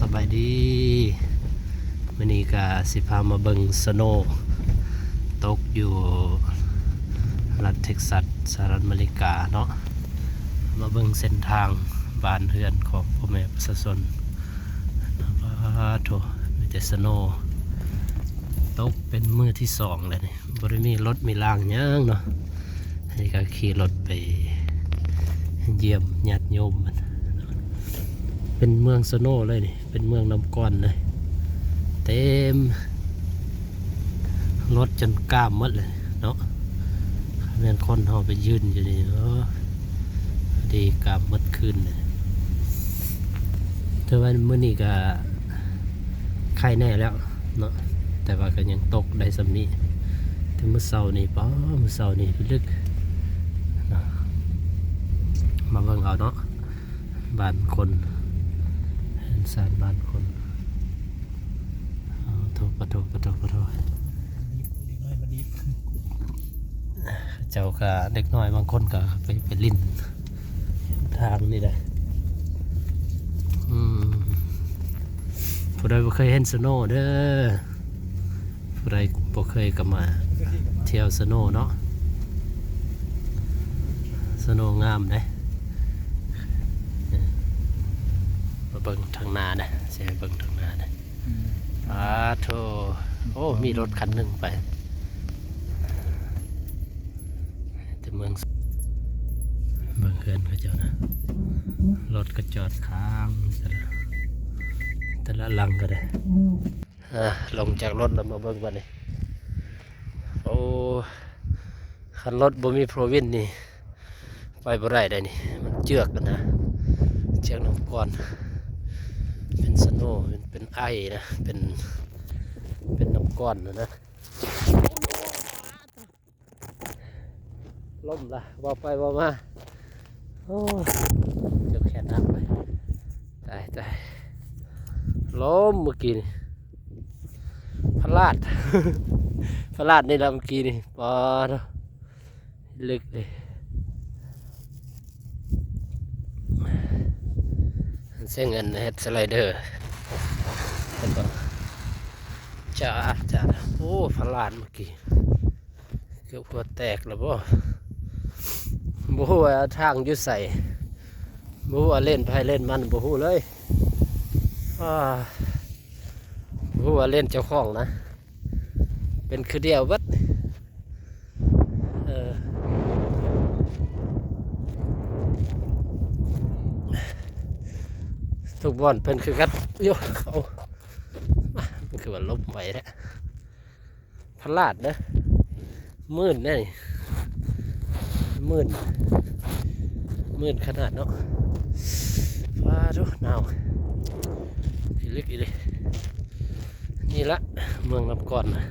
สบายดีวันนี้ก็สิพามาเบิ่งสโนว์ตกอยู่รัฐเท็กซัสสหรัฐอเมริกาเนาะมาเบิ่งเส้นทางบ้านเรือนของพ่อแม่ประชาชนโถมีแต่สโนว์ตกเป็นมื้อที่สองเลยนี่บ่ได้มีรถมีรางหยังเนาะนี่ก็ขี่รถไปเยี่ยมญาติโยมมันเป็นเมืองสโนว์เลยนี่เป็นเมืองน้ำก้อนเลยเต็มรถจนกล้ามหมดเลยเนาะแม่นคนเขาไปยืนอยู่นี่ดีกล้ามหมดคืนเลยแต่ว่ามื้อนี้ก็ไข้แน่แล้วเนาะแต่ว่าก็ยังตกได้สำนี้แต่มื้อเช้านี่มื้อเช้านี่ลึกเนาะมาเบิ่งเอาเนาะบ้านคนสารบ้านคนโทษเจ้าก็เด็กน้อยบางคนก็ไปลิ้นทางนี่แหละผู้ใดบ่เคยเห็นสโนว์เด้อผู้ใดบ่เคยก็มาเที่ยวสโนว์เนาะสโนว์งามเด้มาเบิ่งทางหน้านะเสียเบิ่งทางหน้านะโธ่โอ้มีรถคันหนึ่งไปแต่เมืองเขื่อนเขาเจ้านะรถก็จอดค้างแต่ละลังก็ได้ลงจากรถแล้วมาเบิ่งวันนี้โอ้คันรถบ่มีโปรวินนี่ไปบ่ได้นี่มันเจือกกันนะเชือกน้ำก้อนเป็นสโนว์เป็นไอนะเป็นน้ำก้อนนะล่มละว่าไปว่ามาโอ้เกือบแค่น้ำไปตายล้มเมื่อกี้นี่พลาด พลาดในลำเมื่อกี้นี่ปอดลึกเลยเส้นเงินเฮดสไลเดอร์จ้าโอ้พลาดเมื่อกี้เกือบหัวแตกแล้วบ่ฮู้ว่าทางอยู่ใส่บ่ฮู้ว่าเล่นไผเล่นมันบ่ฮู้เลยบ่ฮู้ว่าเล่นเจ้าของนะเป็นคือเดียวเบิดทุกบอนเป็นคือกัดโยเขามันคือว่าลบไปแล้วพลาดนะมื่นนี่มื่นขนาดเนาะฟ้าทุกหนาวลึกอีกเลยนี่ละเมืองลำก่อนนะ